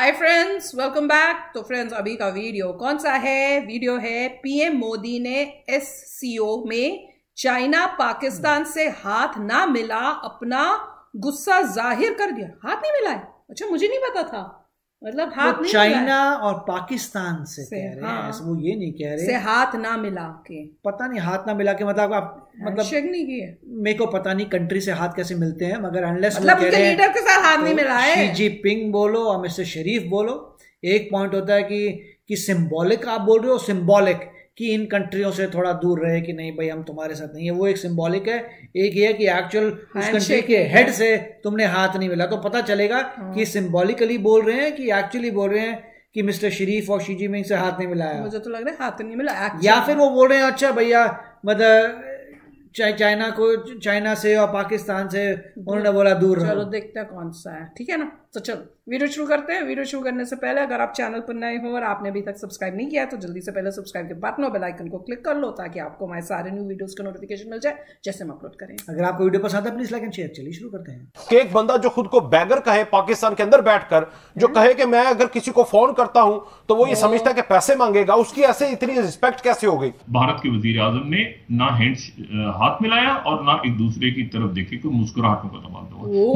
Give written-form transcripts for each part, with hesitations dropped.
Hi friends, welcome back. तो friends, अभी का वीडियो कौन सा है? वीडियो है पीएम मोदी ने एससीओ में चाइना पाकिस्तान से हाथ ना मिला अपना गुस्सा जाहिर कर दिया। हाथ नहीं मिला है? अच्छा, मुझे नहीं पता था। मतलब हाथ नहीं चाइना और पाकिस्तान से कह रहे हैं। हाँ, वो ये नहीं कह रहे से हाथ ना मिला के। पता नहीं हाथ ना मिला के मतलब आप शेक नहीं किए। मेरे को पता नहीं कंट्री से हाथ कैसे मिलते हैं, मगर अनलेस मतलब उनके लीडर के साथ हाथ नहीं मिला है। शी जिनपिंग बोलो और मिस्टर शरीफ बोलो, एक पॉइंट होता है कि सिंबॉलिक आप बोल रहे हो, सिंबॉलिक कि इन कंट्रियों से थोड़ा दूर रहे कि नहीं भाई हम तुम्हारे साथ नहीं है, वो एक सिंबॉलिक है। एक ये है कि एक्चुअल उस कंट्री के हेड से तुमने हाथ नहीं मिला, तो पता चलेगा कि सिंबॉलिकली बोल रहे हैं कि एक्चुअली बोल रहे हैं कि मिस्टर शरीफ और शी जिनपिंग से हाथ नहीं मिलाया। मुझे तो लग रहा है हाथ नहीं मिला, या फिर वो बोल रहे हैं अच्छा भैया मतलब चाइना से और पाकिस्तान से उन्होंने बोला दूर रहो। चलो देखते हैं कौन सा है, ठीक है ना। तो चलो वीडियो शुरू करते हैं। वीडियो शुरू करने से पहले अगर आप चैनल पर नए हो और आपने अभी तक सब्सक्राइब नहीं किया तो जल्दी से पहले सब्सक्राइब के बटन और बेल आइकन को क्लिक कर लो ताकि आपको हमारे सारे न्यू वीडियोस का नोटिफिकेशन मिल जाए जैसे हम अपलोड करें। अगर आपको वीडियो पसंद है प्लीज लाइक एंड शेयर। चलिए शुरू करते हैं। कि एक बंदा जो खुद को बैगर कहे पाकिस्तान के अंदर बैठकर, जो कहे कि मैं अगर किसी को फोन करता हूं तो वो ये समझता है कि पैसे मांगेगा, उसकी ऐसे इतनी रिस्पेक्ट कैसे हो गई? भारत के वजीर आजम ने ना हाथ मिलाया और ना एक दूसरे की तरफ देखे, कोई मुस्कुराहट में खत्म हुआ।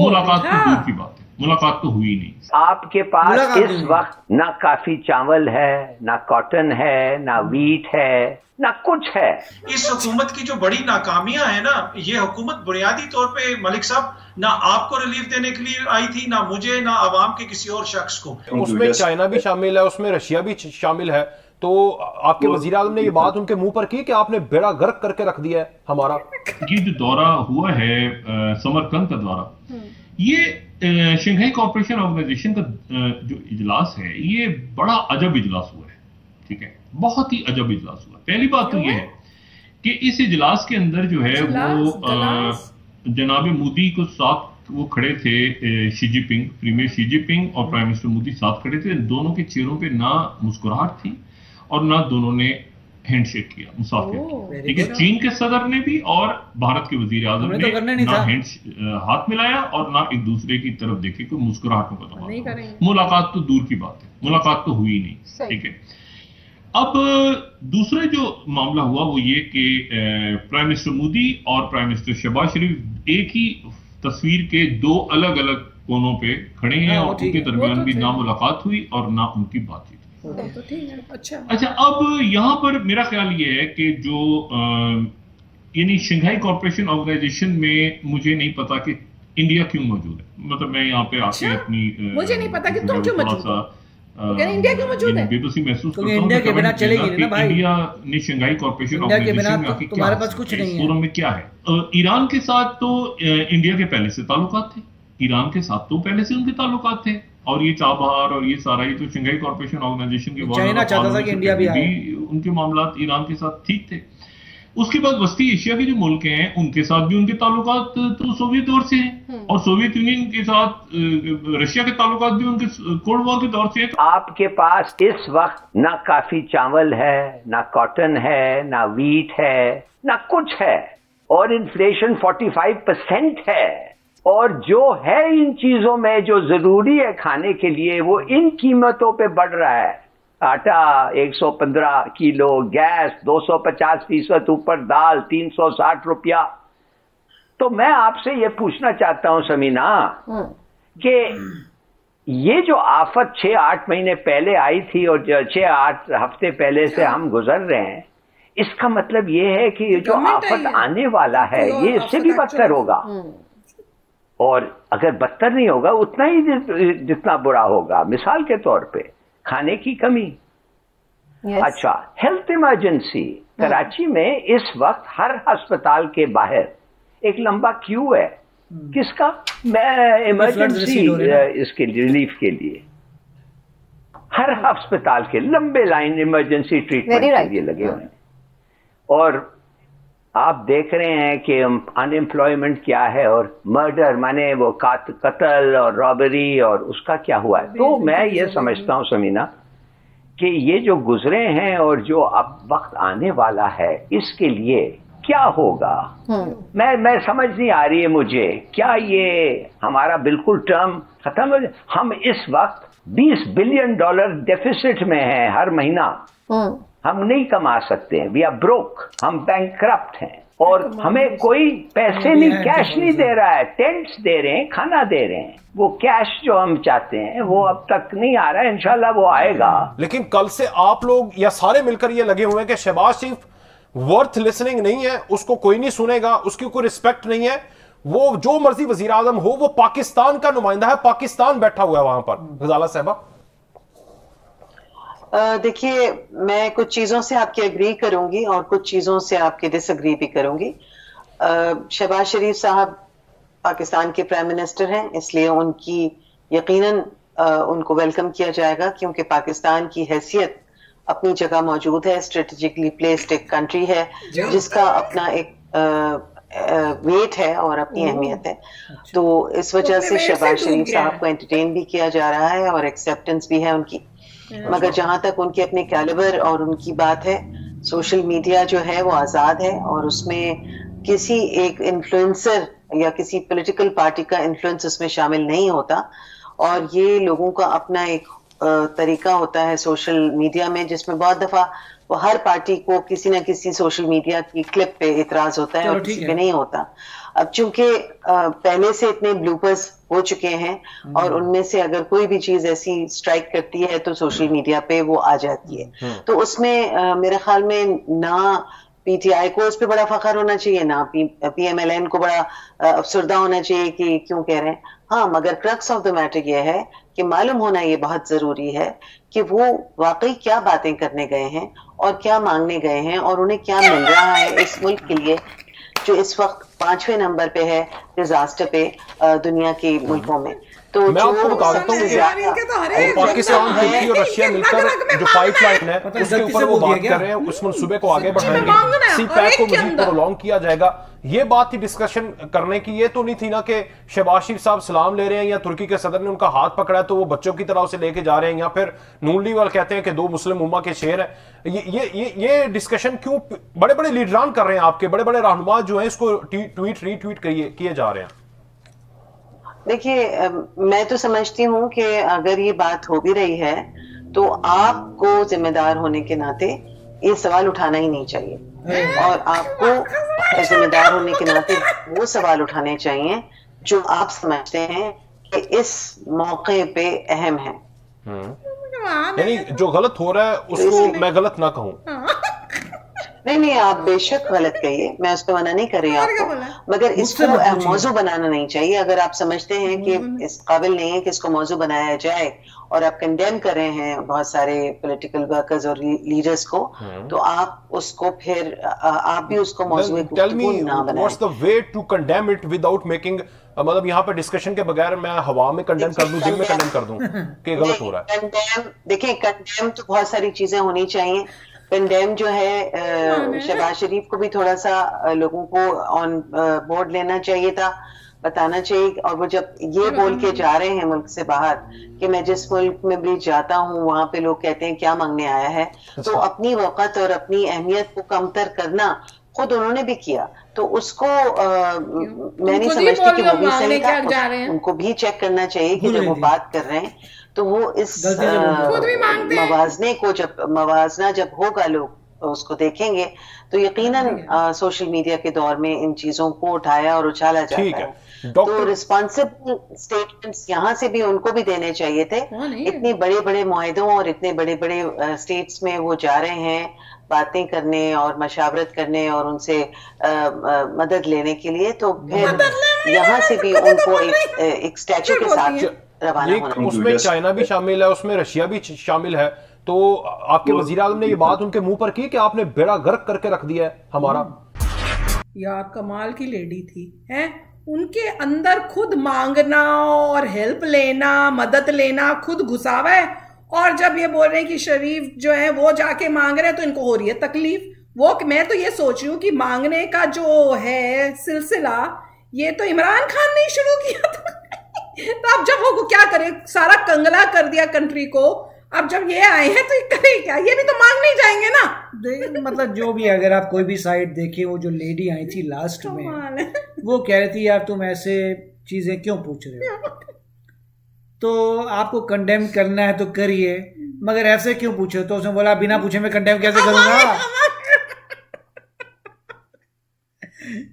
मुलाकात तो दूर की बात है, मुलाकात तो हुई नहीं। आपके पास इस वक्त ना काफी चावल है, ना कॉटन है, ना वीट है, ना कुछ है। इस हुकूमत की जो बड़ी नाकामियां है ना, ये हुकूमत बुनियादी तौर पे मलिक साहब ना आपको रिलीफ देने के लिए आई थी, ना मुझे, ना अवाम के किसी और शख्स को। उसमें चाइना भी शामिल है, उसमें रशिया भी शामिल है। तो आपके वजीर आजम ने ये बात उनके मुंह पर की कि आपने बेड़ा गर्क करके रख दिया है हमारा। ये जो दौरा हुआ है समरकंद का दौरा, ये शंघाई कॉर्पोरेशन ऑर्गेनाइजेशन का जो इजलास है, ये बड़ा अजब इजलास हुआ है। ठीक है, बहुत ही अजब इजलास हुआ। पहली बात तो ये है कि इस इजलास के अंदर जो है वो जनाब मोदी को साथ वो खड़े थे, Xi Jinping, premier Xi Jinping और प्राइम मिनिस्टर मोदी साथ खड़े थे। दोनों के चेहरों पे ना मुस्कुराहट थी और ना दोनों ने हैंडशेक किया, मुसाफिर किया। ठीक है, चीन के सदर ने भी और भारत के वजीर आजम ने ना हाथ मिलाया और ना एक दूसरे की तरफ देखे, कोई मुस्कुराहट में खत्म। मुलाकात तो दूर की बात है, मुलाकात तो हुई नहीं। ठीक है, अब दूसरा जो मामला हुआ वो ये कि प्राइम मिनिस्टर मोदी और प्राइम मिनिस्टर शहबाज शरीफ एक ही तस्वीर के दो अलग अलग कोनों पे खड़े हैं और उनके दरमियान भी ना मुलाकात हुई और ना उनकी बातचीत। तो ठीक है। अच्छा, अब यहाँ पर मेरा ख्याल ये है कि जो यानी शंघाई कॉर्पोरेशन ऑर्गेनाइजेशन में मुझे नहीं पता कि इंडिया क्यों मौजूद है। मतलब मैं यहाँ पे आके अपनी मुझे नहीं पता कि तुम क्यों मौजूद हो, इंडिया क्यों मौजूद है। बेबसी महसूस करता हूं इंडिया के बिना चलेगी नहीं ना भाई। इंडिया ने शंघाई कॉर्पोरेशन ऑर्गेनाइजेशन में आके तुम्हारे पास कुछ नहीं है, फोरम में क्या है। ईरान के साथ तो इंडिया के पहले से ताल्लुकात थे, ईरान के साथ तो पहले से उनके ताल्लुकात थे। और ये चाबहार और ये सारा ये तो शंघाई कॉर्पोरेशन ऑर्गेनाइजेशन के चाइना चाहता था कि इंडिया भी आए, उनके मामलात ईरान के साथ ठीक थे। उसके बाद वस्ती एशिया के जो मुल्क हैं उनके साथ भी उनके ताल्लुकात तो सोवियत दौर से हैं और सोवियत यूनियन के साथ रशिया के ताल्लुकात भी उनके कोल्ड वॉर के दौर से हैं। आपके पास इस वक्त ना काफी चावल है, ना कॉटन है, ना वीट है, ना कुछ है, और इन्फ्लेशन 45% है। और जो है इन चीजों में जो जरूरी है खाने के लिए, वो इन कीमतों पे बढ़ रहा है। आटा 115 किलो, गैस 250% ऊपर, दाल 360 रुपया। तो मैं आपसे ये पूछना चाहता हूं समीना कि ये जो आफत 6-8 महीने पहले आई थी और 6-8 हफ्ते पहले से हम गुजर रहे हैं, इसका मतलब ये है कि ये जो आफत आने वाला है ये इससे भी बदतर होगा। और अगर बदतर नहीं होगा उतना ही जितना बुरा होगा। मिसाल के तौर पे खाने की कमी। अच्छा, हेल्थ इमरजेंसी कराची में इस वक्त हर अस्पताल के बाहर एक लंबा क्यू है। किसका? मैं इमरजेंसी इसके रिलीफ के लिए हर अस्पताल के लंबे लाइन इमरजेंसी ट्रीटमेंट के लिए लगे हुए हैं। और आप देख रहे हैं कि अनएम्प्लॉयमेंट क्या है और मर्डर माने वो कत्ल और रॉबरी और उसका क्या हुआ है। तो मैं ये समझता हूं समीना कि ये जो गुजरे हैं और जो अब वक्त आने वाला है इसके लिए क्या होगा, मैं समझ नहीं आ रही है मुझे। क्या ये हमारा बिल्कुल टर्म खत्म हो जाए? हम इस वक्त $20 बिलियन डेफिसिट में है हर महीना। हम नहीं कमा सकते हैं, वी आर ब्रोक, हम बैंकक्रप्ट हैं, और हमें कोई पैसे नहीं, कैश नहीं दे रहा है। टेंट्स दे रहे हैं, खाना दे रहे हैं, वो कैश जो हम चाहते हैं वो अब तक नहीं आ रहा है, इंशाल्लाह वो आएगा। लेकिन कल से आप लोग या सारे मिलकर ये लगे हुए हैं कि शहबाज शरीफ वर्थ लिसनिंग नहीं है, उसको कोई नहीं सुनेगा, उसकी कोई रिस्पेक्ट नहीं है, वो जो मर्जी वजीर आजम हो, वो पाकिस्तान का नुमाइंदा है, पाकिस्तान बैठा हुआ है वहां पर। गजाला साहबा, देखिए, मैं कुछ चीजों से आपकी एग्री करूंगी और कुछ चीजों से आपके डिसएग्री भी करूंगी। शहबाज शरीफ साहब पाकिस्तान के प्राइम मिनिस्टर हैं, इसलिए उनकी यकीनन उनको वेलकम किया जाएगा, क्योंकि पाकिस्तान की हैसियत अपनी जगह मौजूद है, स्ट्रेटेजिकली प्लेस्ड एक कंट्री है जिसका अपना एक वेट है और अपनी अहमियत है। तो इस वजह से शहबाज शरीफ साहब को एंटरटेन भी किया जा रहा है और एक्सेप्टेंस भी है उनकी। मगर जहां तक उनके अपने कैलिबर और उनकी बात है, सोशल मीडिया जो है वो आजाद है और उसमें किसी एक इन्फ्लुएंसर या किसी पॉलिटिकल पार्टी का इन्फ्लुएंस उसमें शामिल नहीं होता। और ये लोगों का अपना एक तरीका होता है सोशल मीडिया में, जिसमें बहुत दफा वो हर पार्टी को किसी ना किसी सोशल मीडिया की क्लिप पे इतराज होता है और किसी पे नहीं होता। अब चूंकि पहले से इतने ब्लूपर्स हो चुके हैं और उनमें से अगर कोई भी चीज ऐसी स्ट्राइक करती है तो सोशल मीडिया पे वो आ जाती है। तो उसमें मेरे ख्याल में ना पीटीआई को उस पर बड़ा फख्र होना चाहिए, ना पीएमएलएन को बड़ा अफसरदा होना चाहिए कि क्यों कह रहे हैं। हाँ, मगर क्रक्स ऑफ द मैटर ये है कि मालूम होना ये बहुत जरूरी है कि वो वाकई क्या बातें करने गए हैं और क्या मांगने गए हैं और उन्हें क्या मिल रहा है इस मुल्क के लिए जो इस वक्त 5वें नंबर पे है डिजास्टर पे दुनिया के मुल्कों में। तो मैं आपको बता देता हूँ, पाकिस्तान, तुर्की और रशिया मिलकर जो पाइपलाइन है उसके ऊपर वो बात कर रहे हैं, उस मंसूबे को आगे बढ़ाएंगे, सी पैक को मजीद प्रोलॉन्ग किया जाएगा। ये बात थी डिस्कशन करने की, ये तो नहीं थी ना कि शहबाज शरीफ साहब सलाम ले रहे हैं या तुर्की के सदर ने उनका हाथ पकड़ा है तो वो बच्चों की तरह उसे लेके जा रहे हैं, या फिर नून लीग वाले कहते हैं कि 2 मुस्लिम उम्मा के शेर है। ये डिस्कशन क्यों बड़े बड़े लीडरान कर रहे हैं, आपके बड़े बड़े रहनुमा जो है इसको ट्वीट रीट्वीट किए जा रहे हैं? देखिए, मैं तो समझती हूँ कि अगर ये बात हो भी रही है तो आपको जिम्मेदार होने के नाते ये सवाल उठाना ही नहीं चाहिए और आपको जिम्मेदार होने के नाते वो सवाल उठाने चाहिए जो आप समझते हैं कि इस मौके पे अहम है। यानी जो गलत हो रहा है उसको मैं गलत ना कहूँ। नहीं, आप बेशक गलत कहिए, मैं उस पर मना नहीं कर रही आपको, मगर इसको मौजू बनाना नहीं चाहिए। अगर आप समझते हैं कि इस काबिल नहीं है कि इसको मौजू बनाया जाए और आप कंडेम कर रहे हैं बहुत सारे पॉलिटिकल वर्कर्स और लीडर्स को, तो आप उसको फिर आप भी उसको मौजू ना बनाएं। What's the way to condemn it without making, मतलब यहाँ पे डिस्कशन के बगैर मैं हवा में कंडेम कर दूं, दिल में कंडेम कर दूं कि गलत हो रहा है। देखिए, कंडेम तो बहुत सारी चीजें होनी चाहिए। कंडेम जो है शहबाज शरीफ को भी थोड़ा सा लोगों को ऑन बोर्ड लेना चाहिए था, बताना चाहिए। और वो जब ये बोल के जा रहे हैं मुल्क से बाहर कि मैं जिस मुल्क में भी जाता हूँ वहां पे लोग कहते हैं क्या मांगने आया है, तो अपनी वक़्त और अपनी अहमियत को कमतर करना खुद उन्होंने भी किया। तो उसको मैं नहीं समझती कि वो भी सही था, उनको भी चेक करना चाहिए कि जब वो बात कर रहे हैं तो वो इस मवाजना जब होगा लोग उसको देखेंगे तो यकीनन सोशल मीडिया के दौर में इन चीजों को उठाया और उछाला जाता है। तो रिस्पॉन्सिबल स्टेटमेंट्स यहाँ से भी उनको भी देने चाहिए थे। इतने बड़े बड़े मुआहदों और इतने बड़े बड़े स्टेट्स में वो जा रहे हैं बातें करने और मशावरत करने और उनसे मदद लेने के लिए, तो फिर यहाँ से भी उनको एक स्टैचू के साथ उसमें चाइना भी शामिल है, उसमें रशिया भी शामिल है। तो आपके वजीर आज़म ने ये बात उनके मुंह पर की कि आपने बेड़ा गर्क करके रख दिया है हमारा। यार कमाल की लेडी थी, हैं? उनके अंदर खुद मांगना और हेल्प लेना, मदद लेना खुद घुसावा है। और जब ये बोल रहे हैं कि शरीफ जो है वो जाके मांग रहे हैं तो इनको हो रही है तकलीफ। वो मैं तो ये सोच रही हूँ कि मांगने का जो है सिलसिला ये तो इमरान खान ने शुरू किया था। तो अब जब वो क्या करे, सारा कंगला कर दिया कंट्री को। अब जब ये आए हैं तो ये करे क्या, ये भी तो मांगने ही जाएंगे ना। मतलब जो भी, अगर आप कोई भी साइड देखें, वो जो लेडी आई थी लास्ट में वो कह रही थी यार तुम ऐसे चीजें क्यों पूछ रहे हो। तो आपको कंडेम करना है तो करिए, मगर ऐसे क्यों पूछे? तो उसने बोला बिना पूछे मैं कंडेम कैसे करूंगा?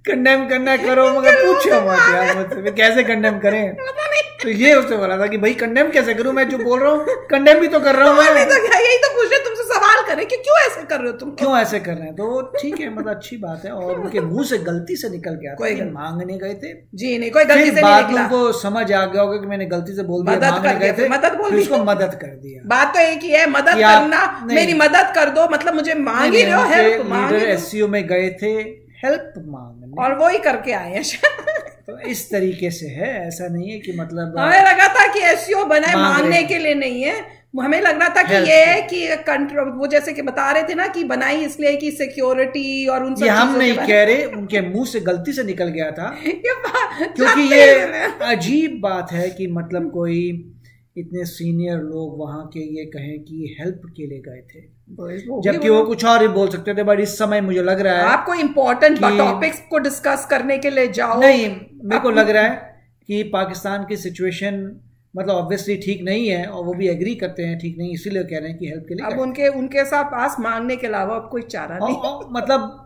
कंडेम करना करो मगर पूछो मत यार, मतलब कैसे कंडेम करें? तो ये उसने बोला था कि भाई कंडेम कैसे करूं, मैं जो बोल रहा हूँ कंडेम भी तो कर रहा हूँ मैं। तो यही तो पूछ रहे, तुमसे सवाल करें कि क्यों ऐसे कर रहे हो तुम, क्यों ऐसे कर रहे हैं? तो ठीक है, मतलब अच्छी बात है। और उनके मुंह से गलती से निकल गया, कोई मांगने गए थे जी नहीं, कोई गलती से नहीं निकला। उनको समझ आ गया होगा कि मैंने गलती से बोल दिया, मांगने गए थे, मदद बोल दी, उसको मदद कर दिया। बात तो एक ही है, मदद करना, मेरी मदद कर दो, मतलब मुझे मांग ही रहे हो, हेल्प मांग रहे हो। एससीओ में गए थे हेल्प मांगने, और वो ही करके आए हैं। तो इस तरीके से है, ऐसा नहीं है कि मतलब हमें लगा था कि एससीओ बनाए मांगने के लिए नहीं है, हमें लग रहा था कि ये है कि वो जैसे कि बता रहे थे ना कि बनाई इसलिए कि सिक्योरिटी और उन सब चीजों हम नहीं कह रहे, उनके मुंह से गलती से निकल गया था। क्योंकि ये अजीब बात है कि मतलब कोई इतने सीनियर लोग वहां के ये कहें कि हेल्प के लिए गए थे, जबकि वो कुछ और ही बोल सकते थे। बट इस समय मुझे लग रहा है आपको इम्पोर्टेंट टॉपिक्स को डिस्कस करने के लिए जाओ। नहीं, मेरे को लग रहा है कि पाकिस्तान की सिचुएशन मतलब ऑब्वियसली ठीक नहीं है, और वो भी एग्री करते हैं ठीक नहीं, इसीलिए कह रहे हैं कि हेल्प के लिए। अब उनके साथ पास मांगने के अलावा अब कोई चारा नहीं। मतलब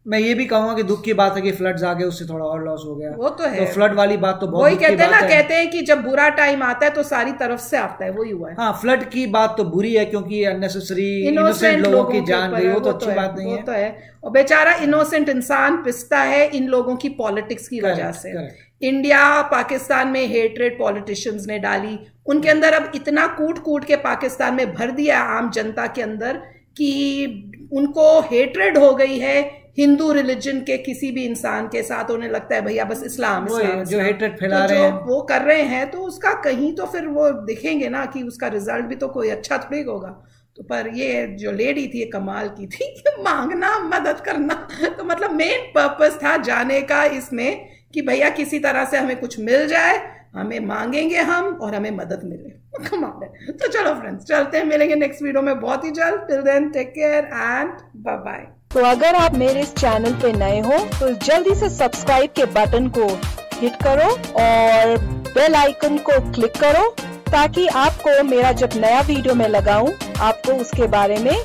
मैं ये भी कहूंगा कि दुख की बात है कि फ्लड्स आ गए, उससे थोड़ा और लॉस हो गया। वो तो है, तो फ्लड वाली बात तो बहुत वही कहते हैं ना, कहते हैं कि जब बुरा टाइम आता है तो सारी तरफ से आता है, वही हुआ है। हाँ, फ्लड की बात तो बुरी है क्योंकि अननेसेसरी इनोसेंट लोगों की जान गई, वो तो अच्छी बात नहीं है। वो तो है, और बेचारा इनोसेंट इंसान पिसता है इन लोगों की पॉलिटिक्स की वजह से। इंडिया पाकिस्तान में हेट्रेड पॉलिटिशियंस ने डाली, उनके अंदर अब इतना कूट कूट के पाकिस्तान में भर दिया आम जनता के अंदर कि उनको हेट्रेड हो गई है हिंदू रिलीजन के किसी भी इंसान के साथ। उन्हें लगता है भैया बस इस्लाम जो हेट्रेड फैला रहे हैं, वो कर रहे हैं, तो उसका कहीं तो फिर वो दिखेंगे ना कि उसका रिजल्ट भी तो कोई अच्छा थोड़ी होगा। तो पर ये जो लेडी थी ये कमाल की थी, मांगना मदद करना, तो मतलब मेन पर्पस था जाने का इसमें कि भैया किसी तरह से हमें कुछ मिल जाए, हमें मांगेंगे हम और हमें मदद मिले। कमाल है। तो चलो फ्रेंड्स, चलते हैं, मिलेंगे नेक्स्ट वीडियो में बहुत ही जल्द। Till then take care and bye bye. तो अगर आप मेरे इस चैनल पे नए हो तो जल्दी से सब्सक्राइब के बटन को हिट करो और बेल आइकन को क्लिक करो, ताकि आपको मेरा जब नया वीडियो मैं लगाऊं आपको उसके बारे में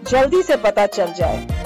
जल्दी से पता चल जाए।